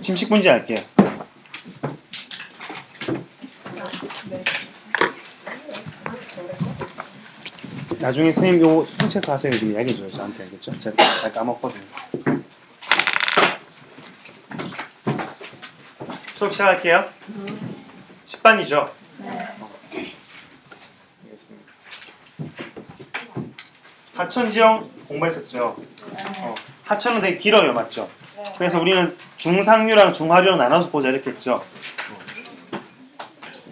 침식분지 할게요. 나중에 선생님 요거 손체크 하세요. 지금 이야기해줘요. 저한테. 알겠죠? 제가 잘 까먹거든요. 수업 시작할게요. 10반이죠? 네. 알겠습니다. 하천지형 공부했었죠? 하천은 되게 길어요. 맞죠? 그래서 우리는 중상류랑 중하류랑 나눠서 보자 이렇게 했죠?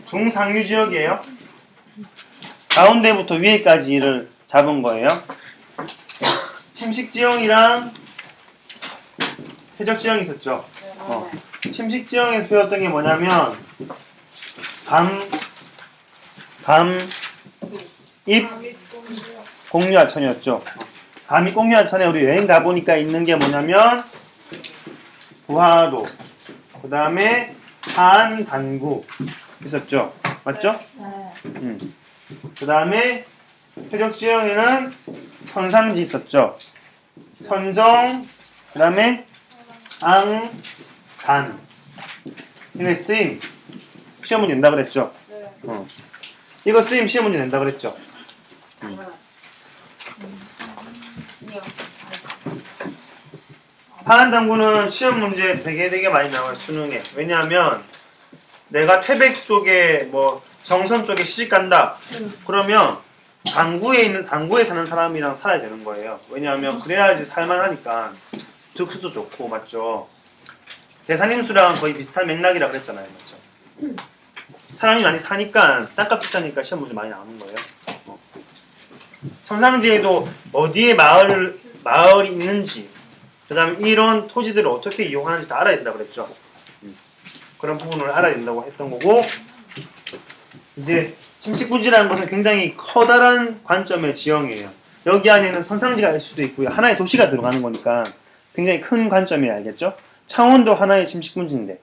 중상류 지역이에요. 가운데부터 위에까지를 잡은 거예요. 침식지형이랑 퇴적지형이 있었죠? 침식지형에서 배웠던 게 뭐냐면 잎, 공유하천이었죠. 감이 공유하천에 우리 여행 가보니까 있는 게 뭐냐면 부화도, 그 다음에 한단구 있었죠? 맞죠? 네. 그 다음에 퇴적지형에는 선상지 있었죠? 선정, 그 다음에 앙, 단. 이거 쓰임 시험 문제 낸다 그랬죠? 네. 이거 쓰임 시험 문제 낸다 그랬죠? 하한당구는 시험 문제 되게 많이 나와요. 수능에. 왜냐하면 내가 태백 쪽에 뭐 정선 쪽에 시집 간다. 그러면 당구에 사는 사람이랑 살아야 되는 거예요. 왜냐하면 그래야지 살만하니까 득수도 좋고 맞죠? 대산임수랑 거의 비슷한 맥락이라 그랬잖아요. 맞죠? 사람이 많이 사니까 땅값 비싸니까 시험 문제 많이 나오는 거예요. 선상지에도 어디에 마을이 있는지 그 다음에 이런 토지들을 어떻게 이용하는지 다 알아야 된다고 그랬죠. 그런 부분을 알아야 된다고 했던 거고 이제 침식분지라는 것은 굉장히 커다란 관점의 지형이에요. 여기 안에는 선상지가 있을 수도 있고요. 하나의 도시가 들어가는 거니까 굉장히 큰 관점이에요. 알겠죠? 창원도 하나의 침식분지인데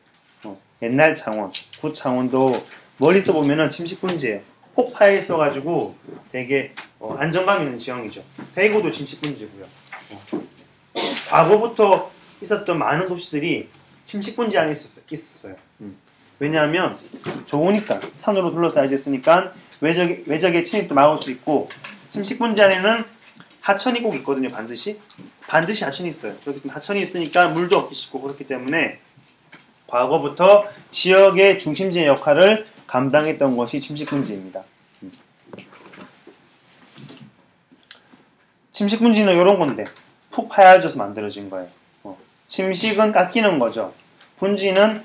옛날 창원, 구 창원도 멀리서 보면은 침식분지예요. 폭 파여 있어가지고 되게 안정감 있는 지형이죠. 대구도 침식분지고요. 과거부터 있었던 많은 도시들이 침식분지 안에 있었어요. 왜냐하면 좋으니까 산으로 둘러싸여 있으니까 외적의 침입도 막을 수 있고 침식분지 안에는 하천이 꼭 있거든요. 반드시 하천이 있어요. 그렇기 때문에 하천이 있으니까 물도 얻기 쉽고 그렇기 때문에 과거부터 지역의 중심지의 역할을 감당했던 것이 침식분지입니다. 침식분지는 이런 건데 푹 파여져서 만들어진 거예요. 침식은 깎이는 거죠. 분지는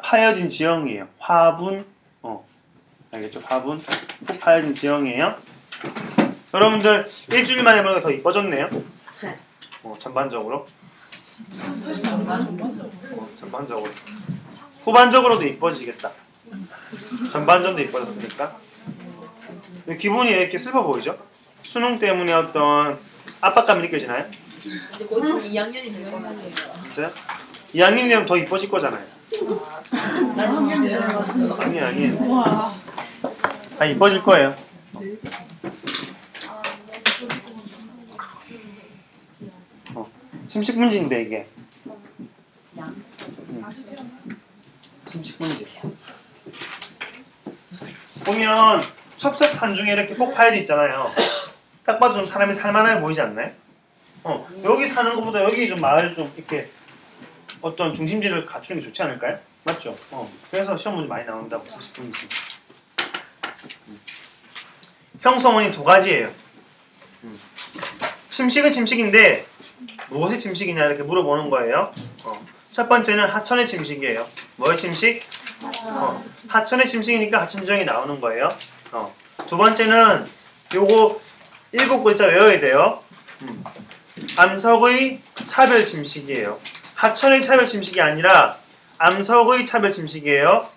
파여진 지형이에요. 화분, 알겠죠? 화분, 푹 파여진 지형이에요. 여러분들 일주일 만에 보니까 더 이뻐졌네요. 네. 전반적으로. 전반적으로. 후반적으로도 이뻐지겠다. 전반전도 이뻐졌으니까. 기분이 왜 이렇게 슬퍼 보이죠? 수능 때문에 어떤 압박감이 느껴지나요? 근데 곧 지금 2학년이 되는 거예요. 진짜요? 2학년이 되면 더 이뻐질 거잖아요. 난 신경 쓰는 거. 아니에요. 다 이뻐질 거예요. 침식분지인데 이게. 침식분지. 보면 첩첩산 중에 이렇게 꼭 파여져 있잖아요. 딱 봐도 좀 사람이 살만해 보이지 않나요? 여기 사는 것보다 여기 좀 마을 좀 이렇게 어떤 중심지를 갖추는 게 좋지 않을까요? 맞죠? 그래서 시험 문제 많이 나온다고 침식분지. 형성원이 두 가지예요. 침식은 침식인데 무엇의 침식이냐 이렇게 물어보는 거예요. 첫 번째는 하천의 침식이에요. 뭐의 침식? 하천의 침식이니까 하천지형이 나오는 거예요. 두 번째는 요거 7글자 외워야 돼요. 암석의 차별 침식이에요. 하천의 차별 침식이 아니라 암석의 차별 침식이에요.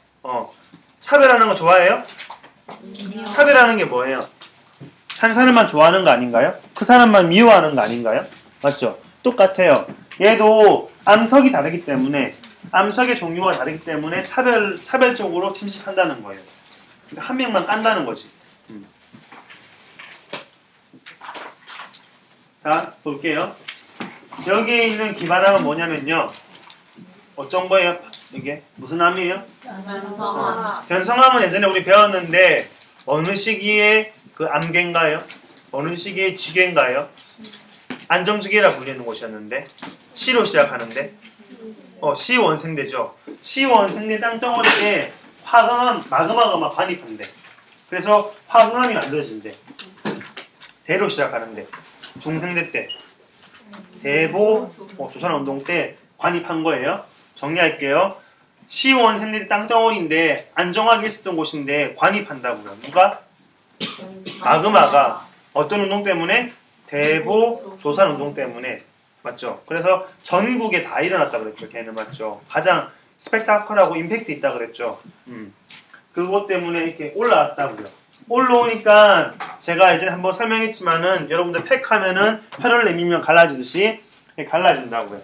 차별하는 거 좋아해요? 차별하는 게 뭐예요? 한 사람만 좋아하는 거 아닌가요? 그 사람만 미워하는 거 아닌가요? 맞죠? 똑같아요. 얘도 암석이 다르기 때문에 암석의 종류가 다르기 때문에 차별적으로 침식한다는 거예요. 그러니까 한 명만 깐다는 거지. 자, 볼게요. 여기에 있는 기반함은 뭐냐면요. 어떤 거예요? 이게 무슨 함이에요? 변성화. 변성함은 예전에 우리 배웠는데 어느 시기에 그 암계인가요? 어느 시기에 지계인가요? 안정지계라 불리는 곳이었는데 C로 시작하는데 C원생대죠. C원생대 땅덩어리에 화강암, 마그마가 막 반입한대. 그래서 화강암이 만들어진대. 대로 시작하는데 중생대 때 대보 조선운동 때 관입한 거예요. 정리할게요. C원생대 땅덩어리인데 안정하게 있었던 곳인데 관입한다고요. 누가? 마그마가 어떤 운동 때문에? 대보 조선운동 때문에. 맞죠? 그래서 전국에 다 일어났다 그랬죠. 걔는 맞죠? 가장 스펙타클하고 임팩트 있다 그랬죠. 그것 때문에 이렇게 올라왔다고요. 올라오니까 제가 예전에 한번 설명했지만은 여러분들 팩하면은 혀를 내밀면 갈라지듯이 갈라진다고요.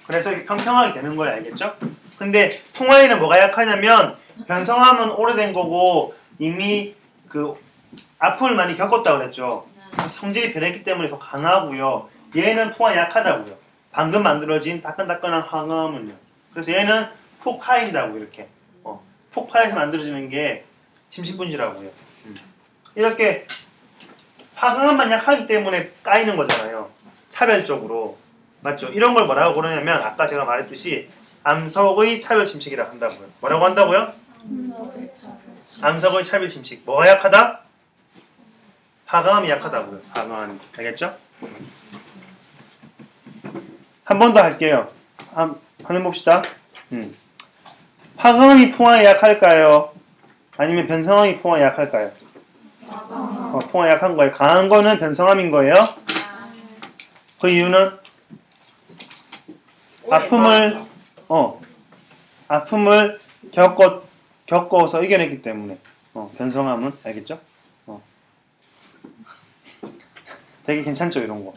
그래서 이렇게 평평하게 되는 거예요. 알겠죠? 근데 통화에는 뭐가 약하냐면 변성함은 오래된 거고 이미 그 아픔을 많이 겪었다 그랬죠. 성질이 변했기 때문에 더 강하고요. 얘는 풍화 약하다고요. 방금 만들어진 따끈따끈한 화강암은요. 그래서 얘는 푹 파인다고 이렇게. 푹 파여서 만들어지는 게 침식분지라고요. 이렇게 화강암만 약하기 때문에 까이는 거잖아요. 차별적으로. 맞죠? 이런 걸 뭐라고 그러냐면 아까 제가 말했듯이 암석의 차별 침식이라고 한다고요. 뭐라고 한다고요? 암석의 차별 침식. 뭐가 약하다? 화강암이 약하다고요. 화강암이. 알겠죠? 한 번 더 할게요. 한번 봅시다. 화강암이 풍화에 약할까요? 아니면 변성암이 풍화에 약할까요? 풍화에 약한 거예요. 강한 거는 변성암인 거예요. 그 이유는 아픔을 겪어서 이겨냈기 때문에. 변성암은 알겠죠? 되게 괜찮죠 이런 거.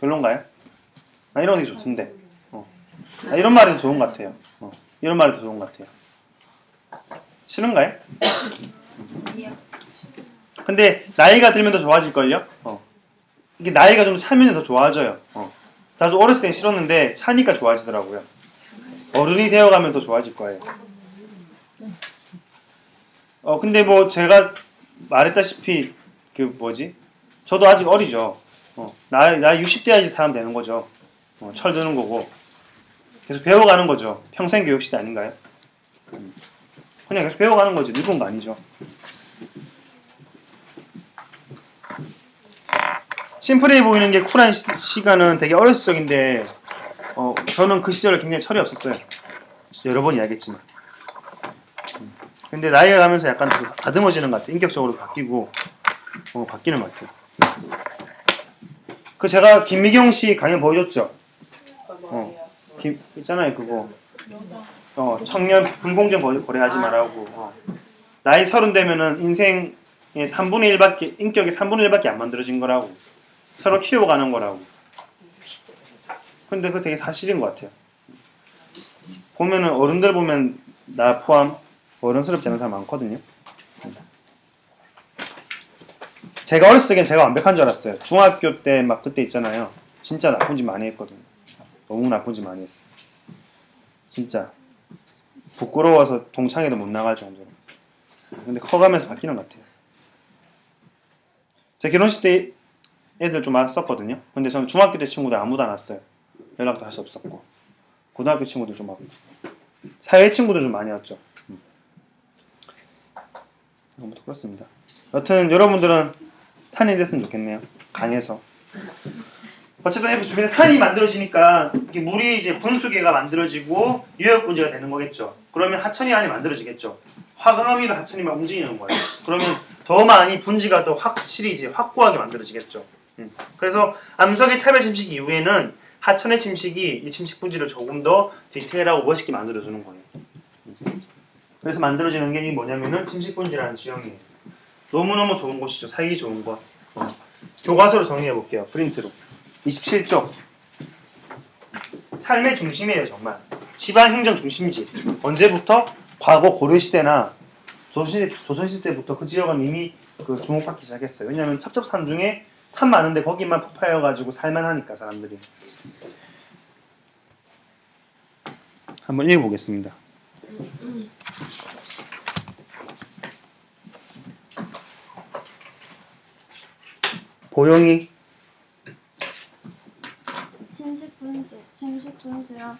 별론가요? 이런 거 되게 좋던데. 이런 말이 더 좋은 것 같아요. 이런 말이 더 좋은 것 같아요. 싫은가요? 근데 나이가 들면 더 좋아질걸요? 이게 나이가 좀 차면 더 좋아져요. 나도 어렸을 땐 싫었는데 차니까 좋아지더라고요. 어른이 되어가면 더 좋아질 거예요. 근데 뭐 제가 말했다시피 저도 아직 어리죠. 나 60대야지 사람 되는 거죠. 철 드는 거고 계속 배워가는 거죠. 평생 교육시대 아닌가요? 그냥 계속 배워가는 거지. 늙은 거 아니죠. 심플해 보이는 게 쿨한 시간은 되게 어렸을 적인데 저는 그 시절에 굉장히 철이 없었어요. 여러 번 이야기했지만. 근데 나이가 가면서 약간 다듬어지는 것 같아요. 인격적으로 바뀌고 바뀌는 것 같아요. 제가 김미경 씨 강연 보여줬죠? 있잖아요 그거. 청년 불공정 거래하지 말라고. 나이 30 되면은 인생의 3분의 1밖에 인격의 3분의 1밖에 안 만들어진 거라고. 서로 키워가는 거라고. 근데 그거 되게 사실인 것 같아요. 보면은 어른들 보면 나 포함 어른스럽지 않은 사람 많거든요. 제가 어렸을 적엔 제가 완벽한 줄 알았어요. 중학교 때 막 그때 있잖아요. 진짜 나쁜 짓 많이 했거든요. 너무 나쁜 짓 많이 했어요. 진짜 부끄러워서 동창회도 못 나갈 정도로. 근데 커가면서 바뀌는 것 같아요. 제 결혼식 때 애들 좀 왔었거든요. 근데 저는 중학교 때 친구들 아무도 안 왔어요. 연락도 할 수 없었고. 고등학교 친구들 좀 왔고. 사회 친구들 좀 많이 왔죠. 아무튼 그렇습니다. 여튼 여러분들은 산이 됐으면 좋겠네요. 강에서. 어쨌든 주변에 산이 만들어지니까 이렇게 물이 이제 분수계가 만들어지고 유역분지가 되는 거겠죠. 그러면 하천이 안에 만들어지겠죠. 화강암이로 하천이 막 움직이는 거예요. 그러면 더 많이 분지가 더 확실히 이제 확고하게 만들어지겠죠. 그래서 암석의 차별 침식 이후에는 하천의 침식이 이 침식 분지를 조금 더 디테일하고 멋있게 만들어주는 거예요. 그래서 만들어지는 게 뭐냐면은 침식 분지라는 지형이에요. 너무너무 좋은 곳이죠. 살기 좋은 곳. 교과서로 정리해 볼게요. 프린트로. 27쪽. 삶의 중심이에요. 정말. 지방행정 중심지. 언제부터? 과거 고려시대나 조선시대 때부터 그 지역은 이미 주목받기 시작했어요. 왜냐하면 첩첩산 중에 산 많은데 거기만 폭파해가지고 살만하니까 사람들이. 한번 읽어보겠습니다. 보영이 침식분지와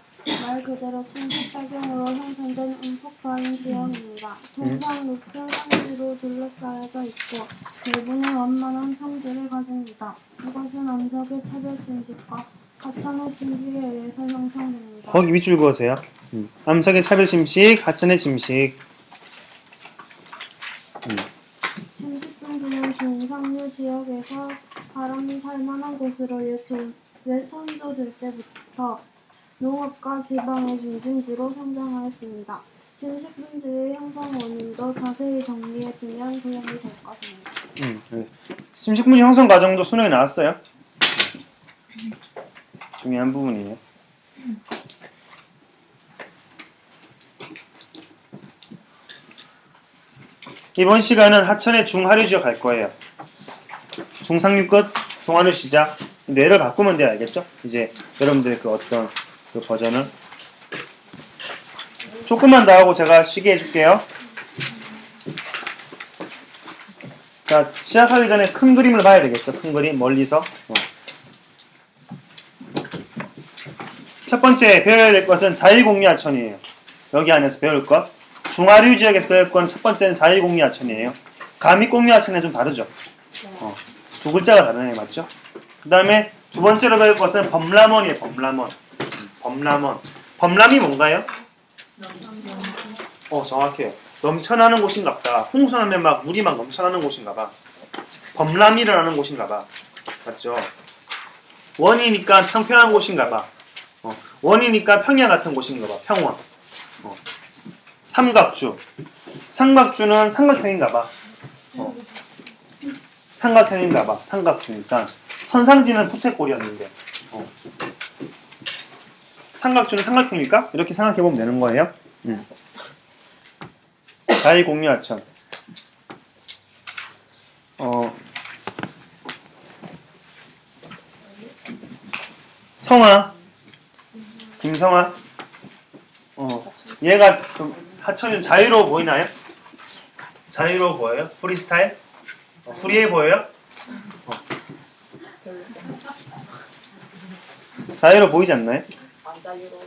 말 그대로 침식작용으로 형성된 음폭파인 지형입니다. 통상 높은 산지로 둘러싸여져 있고 대부분 완만한 평지를 가집니다. 이것은 암석의 차별 침식과 하천의 침식에 의해서 형성됩니다. 거기 밑줄 그으세요. 암석의 차별 침식, 하천의 침식. 침식분지는 중상류 지역에서 사람이 살만한 곳으로 옛 선조들 때부터 농업과 지방의 중심지로 성장하였습니다. 침식분지의 형성 원인도 자세히 정리해두면 도움이 될 것입니다. 네. 침식분지 형성 과정도 수능에 나왔어요. 중요한 부분이에요. 이번 시간은 하천의 중하류 지역 갈 거예요. 중상류 끝, 중하류 시작. 뇌를 바꾸면 돼요, 알겠죠? 이제 여러분들 그 어떤 그 버전을 조금만 더 하고 제가 쉬게 해줄게요. 자, 시작하기 전에 큰 그림을 봐야 되겠죠? 큰 그림, 멀리서. 첫 번째 배워야 될 것은 자위공유하천이에요. 여기 안에서 배울 것. 중하류 지역에서 배울 건 첫 번째는 자위공유하천이에요. 가미공유하천은 좀 다르죠? 두 글자가 다르네요, 맞죠? 그 다음에 두 번째로 배울 것은 범람원이에요. 범람원. 범람이 뭔가요? 정확해요. 넘쳐나는 곳인갑다. 홍수나면 막 물이 막 넘쳐나는 곳인가봐. 범람이 일어나는 곳인가봐. 맞죠? 원이니까 평평한 곳인가봐. 원이니까 평야 같은 곳인가봐. 평원. 삼각주. 삼각주는 삼각형인가봐. 삼각형인가봐. 삼각주니까. 선상지는 부채꼴이었는데 삼각주는 삼각형일까? 이렇게 생각해보면 되는 거예요. 자위공유하천. 성아, 김성아. 얘가 좀 하천이 좀 자유로워 보이나요? 자유로워 보여요? 프리스타일? 프리해 보여요? 자유로워 보이지 않나요? 안 자유로워.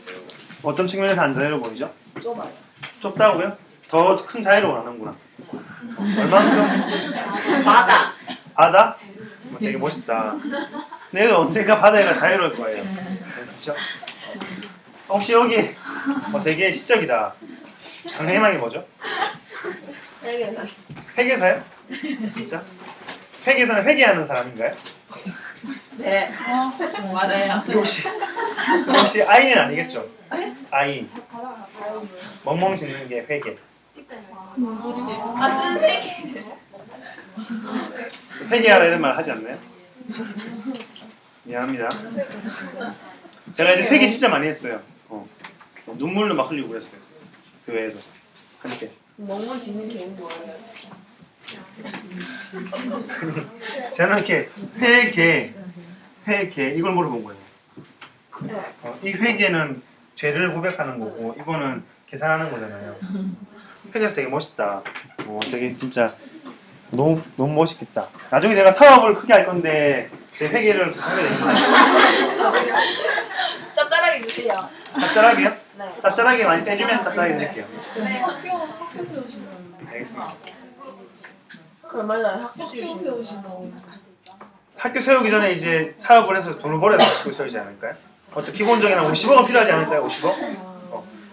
어떤 측면에서 안 자유로워 보이죠? 좁아요. 좁다고요? 더 큰 자유를 원하는구나. 얼마만큼? 바다? 되게 멋있다. 내가 언젠가 바다가 자유로울 거예요. 그렇죠? 혹시 여기 되게 시적이다. 장래희망이 뭐죠? 회계사요? 진짜? 회계사는 회계하는 사람인가요? 네. 맞아요. 혹시 아이는 아니겠죠? 아이. 멍멍 짖는 게 회계. 선생님. 회계하라 이런 말 하지 않나요? 미안합니다. 제가 이제 회계 진짜 많이 했어요. 눈물로 막 흘리고 그랬어요. 교회에서. 함께. 멍멍 짖는 게 뭐예요? 저는 이렇게 회계 이걸 물어본 거예요. 이 회계는 죄를 고백하는 거고 이거는 계산하는 거잖아요. 회계에서 되게 멋있다. 되게 진짜 너무 멋있겠다. 나중에 제가 사업을 크게 할 건데 제 회계를 하게 되면 짭짤하게 주세요. 짭짤하게요? 네. 짭짤하게 많이 떼주면 짭짤하게 드릴게요. 네. 학교 세우신다고. 알겠습니다. 그럼 맞아요. 학교 세우신다고. 학교 세우기 전에 이제 사업을 해서 돈을 벌어야 학교 세우지 않을까요? 어떤 기본적인 한 50억은 필요하지 않을까요? 50억?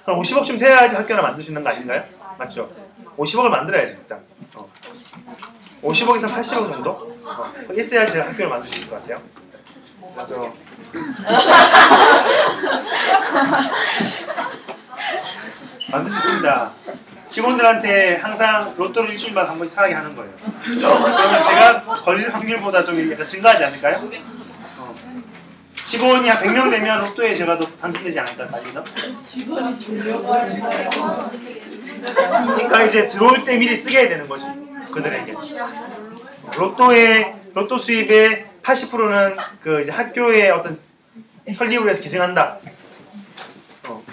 그럼 50억쯤 돼야지 학교를 만들 수 있는 거 아닌가요? 맞죠? 50억을 만들어야지 일단. 50억에서 80억 정도? 있어야지 학교를 만들 수 있을 것 같아요. 그래서 만들 수 있습니다. 직원들한테 항상 로또를 일주일마다 한 번씩 사게 하는 거예요. 그러면 제가 걸릴 확률보다 좀 약간 증가하지 않을까요? 직원이 한 100명 되면 로또에 제가 더 당첨되지 않을까 말이죠. 직원이 주려고 하는 거예요. 그러니까 이제 들어올 때 미리 쓰게 해야 되는 거지. 그들에게. 로또 수입의 80%는 그 이제 학교의 어떤 설립을 해서 기증한다.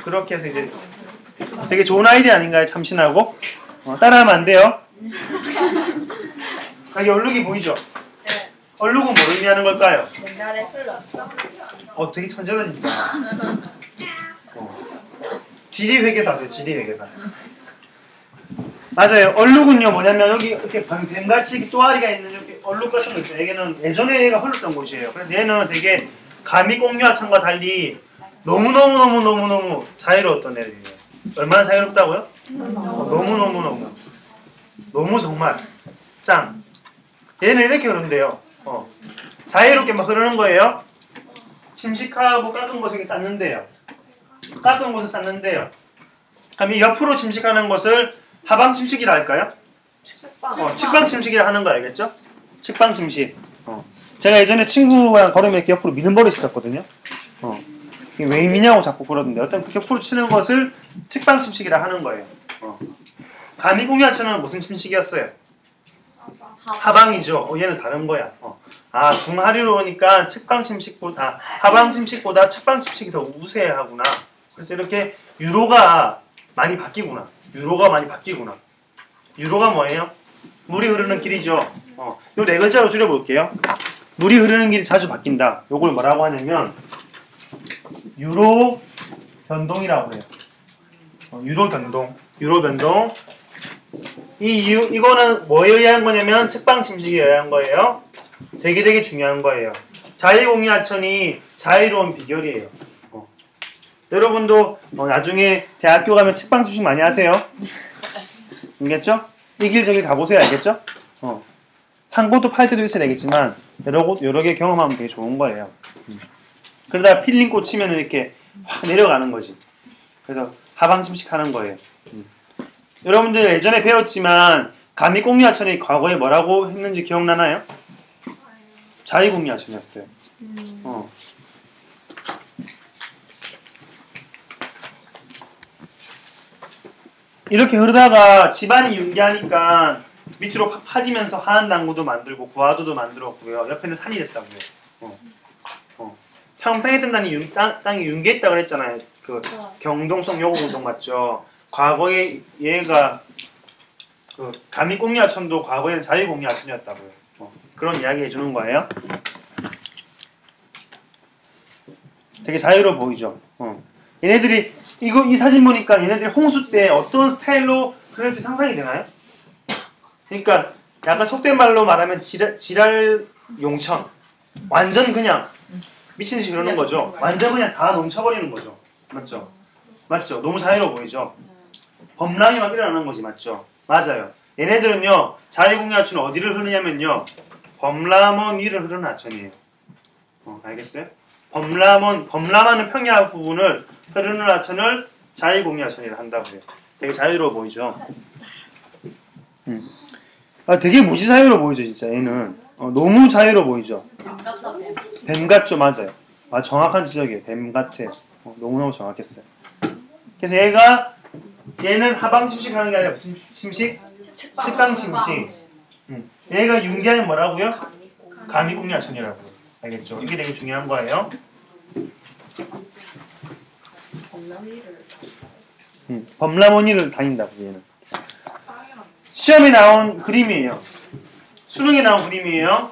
그렇게 해서 이제 되게 좋은 아이디어 아닌가요? 참신하고. 따라하면 안 돼요. 여기 얼룩이 보이죠? 네. 얼룩은 뭘 의미하는 걸까요? 옛날에 흘러. 되게 천재다 진짜. 지리회계사죠, 지리회계사. 맞아요. 얼룩은요 뭐냐면 여기 이렇게 뱀같이 또아리가 있는 이렇게 얼룩 같은 거 있어요. 얘는 예전에 얘가 흘렀던 곳이에요. 그래서 얘는 되게 가미꽁류하천과 달리 너무 자유로웠던 애들이에요. 얼마나 자유롭다고요? 너무 정말 짱. 얘는 이렇게 흐른대요. 자유롭게 막 흐르는 거예요. 침식하고 깎은 곳에 쌌는데요. 깎은 곳을 쌌는데요. 그럼 이 옆으로 침식하는 것을 하방 침식이라 할까요? 측방 침식이라 하는 거 알겠죠? 측방 침식. 제가 예전에 친구랑 걸으면 이렇게 옆으로 미는 버릇이 있었거든요. 이게 왜 미냐고 자꾸 그러던데 어떤 옆으로 치는 것을 측방 침식이라 하는 거예요. 가미공유하천은 무슨 침식이었어요? 하방이죠. 얘는 다른 거야. 중하류로 오니까 측방 침식보다 하방 침식보다 측방 침식이 더 우세하구나. 그래서 이렇게 유로가 많이 바뀌구나. 유로가 뭐예요? 물이 흐르는 길이죠. 요 네 글자로 줄여볼게요. 물이 흐르는 길이 자주 바뀐다. 요걸 뭐라고 하냐면 유로 변동이라고 해요. 유로 변동. 이거는 뭐에 의한 거냐면 측방 침식에 의한 거예요. 되게 중요한 거예요. 자유공유하천이 자유로운 비결이에요. 여러분도 나중에 대학교 가면 측방 침식 많이 하세요. 알겠죠? 이 길 저길 가보세요. 알겠죠? 한 곳도 팔 때도 있어야 되겠지만 여러 개 경험하면 되게 좋은 거예요. 그러다가 필링 꽂히면 이렇게 확 내려가는 거지. 그래서 하방 침식하는 거예요. 여러분들 예전에 배웠지만 가미공유하천이 과거에 뭐라고 했는지 기억나나요? 자유공유하천이었어요. 이렇게 흐르다가 집안이 융기하니까 밑으로 팍 파지면서 하한 당구도 만들고 구하도도 만들었고요. 옆에는 산이 됐다고요. 평평에 뜬 땅이 융기했다고 그랬잖아요. 그 경동성 요구운동 맞죠? 과거에 얘가 그 가미공유하천도 과거에는 자유공유하천이었다고요. 그런 이야기 해주는 거예요. 되게 자유로워 보이죠? 얘네들이 이 사진 보니까 얘네들이 홍수 때 어떤 스타일로 그럴지 상상이 되나요? 그러니까 약간 속된 말로 말하면 지랄 용천. 완전 그냥 미친 듯이 그러는 거죠. 완전 그냥 다 넘쳐버리는 거죠. 맞죠? 너무 자유로워 보이죠? 범람이 막 일어나는 거지. 맞죠? 맞아요. 얘네들은요 자유공유하천은 어디를 흐르냐면요 범람원 위를 흐르는 하천이에요. 알겠어요? 범람하는 평야 부분을 흐르는 하천을 자유공유하천이라 한다고 해요. 되게 자유로워 보이죠? 되게 무지 자유로워 보이죠, 진짜 얘는. 너무 자유로워 보이죠? 뱀 같죠, 맞아요. 정확한 지적이에요. 뱀 같아. 너무너무 정확했어요. 그래서 얘는 하방 침식하는 게 아니라 무슨 침식? 측방 침식. 얘가 융기하면 뭐라고요? 가미공유하천이라고요. 알겠죠? 이게 되게 중요한 거예요. 범람원이를 다닌다고 얘는. 시험에 나온 그림이에요. 수능에 나온 그림이에요.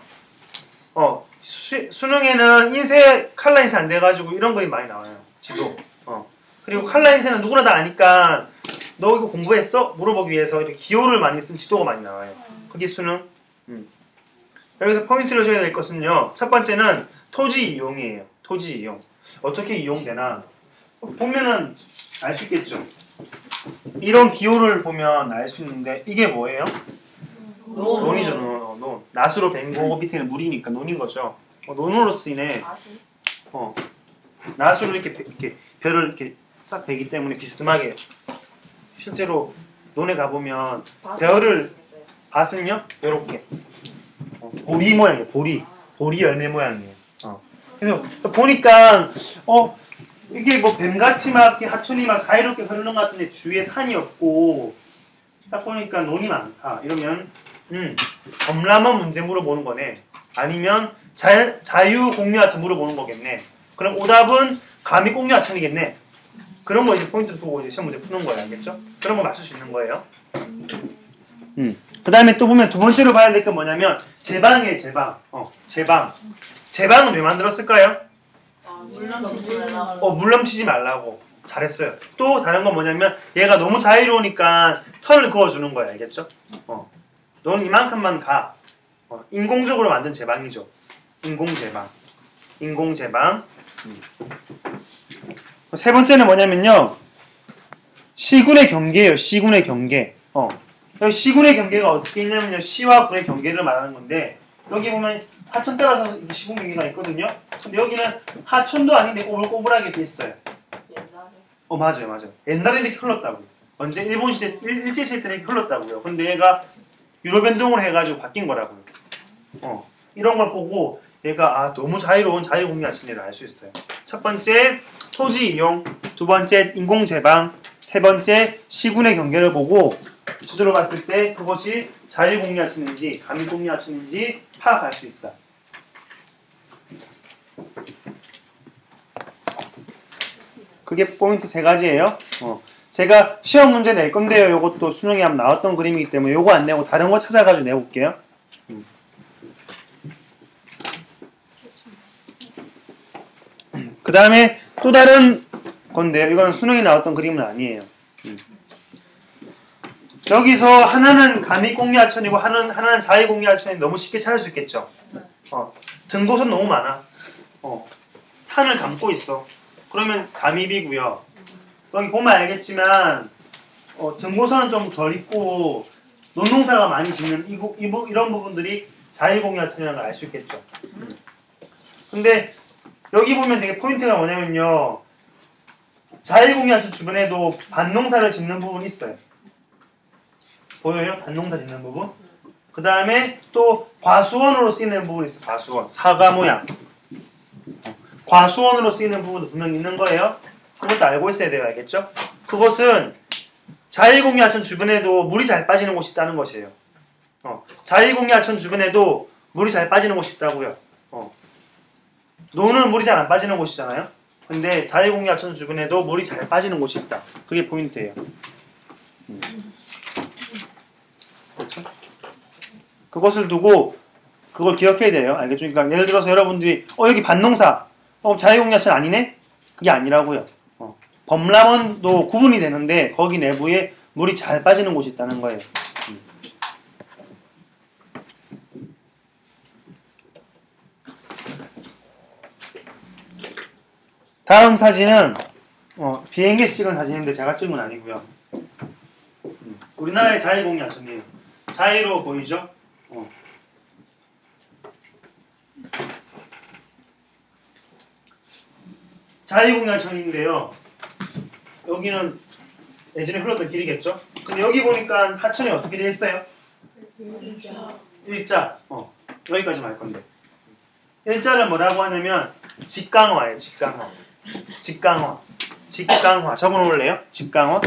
수능에는 인쇄 칼라 인쇄 안 돼가지고 이런 그림 많이 나와요. 지도. 그리고 칼라 인쇄는 누구나 다 아니까 너 이거 공부했어? 물어보기 위해서 이렇게 기호를 많이 쓴 지도가 많이 나와요. 그게 수능. 여기서 포인트를 줘야 될 것은요. 첫 번째는 토지 이용이에요. 토지 이용. 어떻게 이용되나 보면은 알 수 있겠죠. 이런 기호를 보면 알 수 있는데 이게 뭐예요? 논이죠. 논. 낫으로 벤 거고 밑에는 물이니까 논인 거죠. 논으로 쓰이네. 낫으로 이렇게 별을 이렇게 싹 베기 때문에 비스듬하게. 실제로 논에 가보면 별을 밭은요 이렇게 보리 모양이에요. 보리 열매 모양이에요. 그래서 보니까 이게 뭐 뱀같이 막 하천이 막 자유롭게 흐르는 것 같은데 주위에 산이 없고 딱 보니까 논이 많다. 이러면 범람원 문제 물어보는 거네. 아니면 자유공유하천 물어보는 거겠네. 그럼 오답은 가미공유하천이겠네. 그런 거 이제 포인트 두고 이제 시험 문제 푸는 거예요. 알겠죠? 그런 거 맞출 수 있는 거예요. 그 다음에 또 보면 두 번째로 봐야 될 건 뭐냐면 제방이에요. 제방. 제방. 제방은 왜 만들었을까요? 물 넘치지 말라고. 잘했어요. 또 다른 건 뭐냐면 얘가 너무 자유로우니까 선을 그어주는 거예요. 알겠죠? 넌 이만큼만 가. 인공적으로 만든 제방이죠. 인공제방. 인공제방. 세 번째는 뭐냐면요. 시군의 경계예요. 시군의 경계. 여기 시군의 경계가 어떻게 있냐면요. 시와 군의 경계를 말하는 건데 여기 보면 하천 따라서 시군 경계가 있거든요. 근데 여기는 하천도 아닌데 오불오불하게 돼 있어요. 맞아요. 옛날에 이렇게 흘렀다고요. 언제 일본 시대 일제시대 때 이렇게 흘렀다고요. 근데 얘가 유로 변동을 해가지고 바뀐 거라고요. 이런 걸 보고 얘가 너무 자유로운 자유공유 아침리를 알 수 있어요. 첫 번째 토지 이용, 두 번째 인공제방, 세 번째 시군의 경계를 보고 주제로 봤을 때 그것이 자유공유아침인지 가밀공유아침인지 파악할 수 있다. 그게 포인트 세 가지예요. 제가 시험 문제 낼 건데요. 이것도 수능에 한번 나왔던 그림이기 때문에 요거 안 내고 다른 거 찾아가지고 내볼게요. 그 다음에 또 다른 건데요. 이거는 수능에 나왔던 그림은 아니에요. 여기서 하나는 가밀공유하천이고 하나는 자유공유하천이 너무 쉽게 찾을 수 있겠죠. 등고선 너무 많아. 산을 감고 있어. 그러면 가밀이고요. 여기 보면 알겠지만 등고선은 좀 덜 있고 논농사가 많이 짓는 이런 부분들이 자유공유하천이라는 걸 알 수 있겠죠. 근데 여기 보면 되게 포인트가 뭐냐면요. 자유공유하천 주변에도 밭농사를 짓는 부분이 있어요. 보여요? 밭농사 짓는 부분. 그 다음에 또 과수원으로 쓰이는 부분이 있어요. 과수원. 사과 모양. 과수원으로 쓰이는 부분도 분명히 있는 거예요. 그것도 알고 있어야 돼요. 알겠죠? 그것은 자유공유하천 주변에도 물이 잘 빠지는 곳이 있다는 것이에요. 자유공유하천 주변에도 물이 잘 빠지는 곳이 있다고요. 논은 물이 잘 안 빠지는 곳이잖아요. 근데 자유공유하천 주변에도 물이 잘 빠지는 곳이 있다. 그게 포인트예요. 그렇죠? 그것을 두고 그걸 기억해야 돼요. 알겠죠? 그러니까 예를 들어서 여러분들이 여기 밭농사 자유공유하천 아니네? 그게 아니라고요. 범람원도 구분이 되는데 거기 내부에 물이 잘 빠지는 곳이 있다는 거예요. 다음 사진은 비행기에서 찍은 사진인데 제가 찍은 건 아니고요. 우리나라의 자유공유하천이에요. 자유로워 보이죠? 자유공유하천인데요. 여기는 예전에 흘렀던 길이겠죠? 근데 여기 보니까 하천이 어떻게 되어 있어요? 일자. 여기까지 말 건데. 일자를 뭐라고 하냐면 직강화예요. 직강화. 직강화. 직강화. 적어놓을래요? 직강화.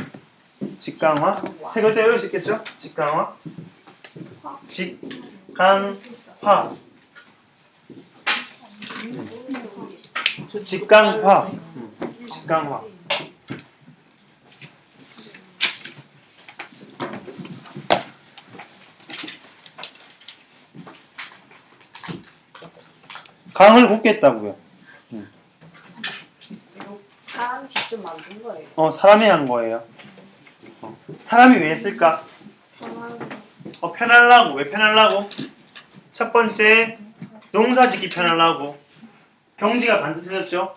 직강화. 세 글자 외울 수 있겠죠? 직강화. 직강화. 직강화. 직강화. 강을 굽겠다고요. 사람이 직접 만든 거예요. 사람이 한 거예요. 사람이 왜 했을까? 편하려고. 왜 편하려고? 첫 번째, 농사 짓기 편하려고. 병지가 반듯해졌죠?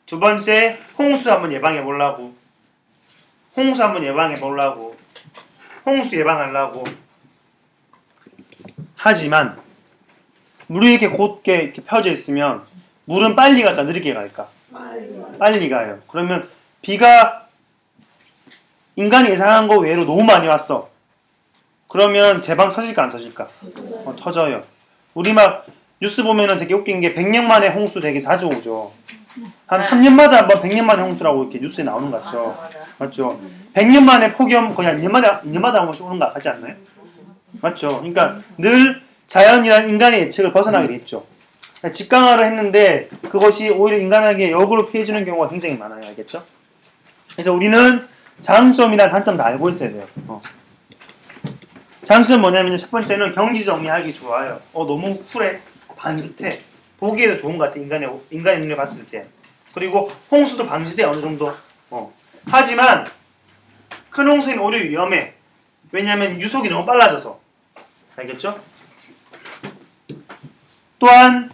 두 번째, 홍수 한번 예방해 보려고. 홍수 한번 예방해 보려고. 홍수 예방하려고. 하지만 물이 이렇게 곧게 이렇게 펴져 있으면 물은 빨리 갈까 느리게 갈까? 빨리 가요. 그러면 비가 인간이 예상한 거 외로 너무 많이 왔어. 그러면 제방 터질까 안 터질까? 터져요. 우리 막 뉴스 보면은 되게 웃긴 게 100년 만에 홍수 되게 자주 오죠. 한 3년마다 한번 100년 만에 홍수라고 이렇게 뉴스에 나오는 것 같죠. 맞죠? 100년 만에 폭염 거의 2년마다 한 번씩 오는 거 같지 않나요? 맞죠? 그러니까 늘 자연이란 인간의 예측을 벗어나게 돼 있죠. 직강화를 했는데 그것이 오히려 인간에게 역으로 피해주는 경우가 굉장히 많아요. 알겠죠? 그래서 우리는 장점이랑 단점 다 알고 있어야 돼요. 장점 뭐냐면 첫 번째는 경지 정리하기 좋아요. 너무 쿨해, 반듯해, 보기에도 좋은 것 같아. 인간의 눈에 봤을 때. 그리고 홍수도 방지돼 어느 정도. 하지만 큰 홍수는 오히려 위험해. 왜냐하면 유속이 너무 빨라져서. 알겠죠? 또한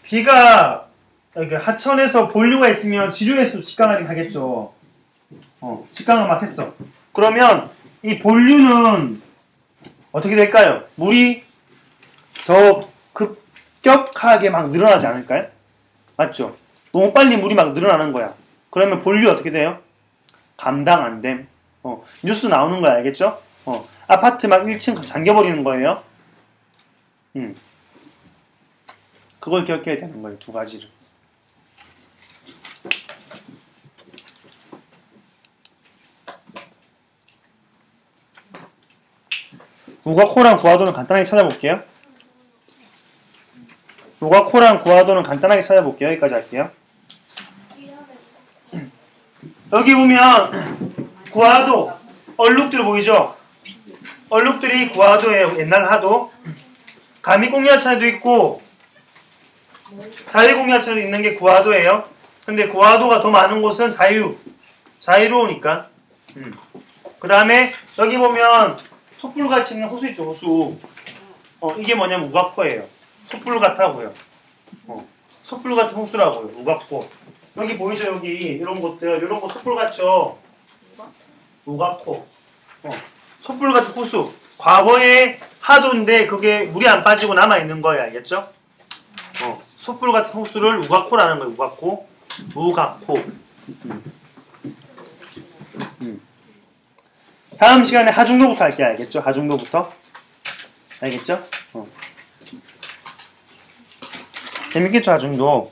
비가 하천에서 본류가 있으면 지류에서도 직강하게 하겠죠. 직강을 막 했어. 그러면 이 본류는 어떻게 될까요? 물이 더 급격하게 막 늘어나지 않을까요? 맞죠? 너무 빨리 물이 막 늘어나는 거야. 그러면 본류 어떻게 돼요? 감당 안 됨. 뉴스 나오는 거야. 알겠죠? 아파트 막 1층 잠겨버리는 거예요. 그걸 기억해야 되는 거예요. 두 가지를. 우가코랑 구하도는 간단하게 찾아볼게요. 우가코랑 구하도는 간단하게 찾아볼게요. 여기까지 할게요. 여기 보면 구하도 얼룩들 보이죠? 얼룩들이 구하도예요. 옛날 하도. 가미공야천에도 있고 자유공야천에도 있는 게 구하도예요. 근데 구하도가 더 많은 곳은 자유로우니까. 그 다음에 여기 보면 촛불같이 있는 호수 있죠, 호수. 이게 뭐냐면 우가코예요. 촛불 같다고요. 촛불 같은 호수라고요. 우가코. 여기 보이죠, 여기 이런 곳들, 이런 곳 촛불 같죠. 우가코. 촛불 같은 호수. 과거의 하조인데 그게 물이 안 빠지고 남아 있는 거예요, 알겠죠? 촛불 같은 호수를 우가코라는 거예요. 우가코. 다음 시간에 하중도부터 할게요. 알겠죠? 하중도부터. 알겠죠? 재밌겠죠? 하중도.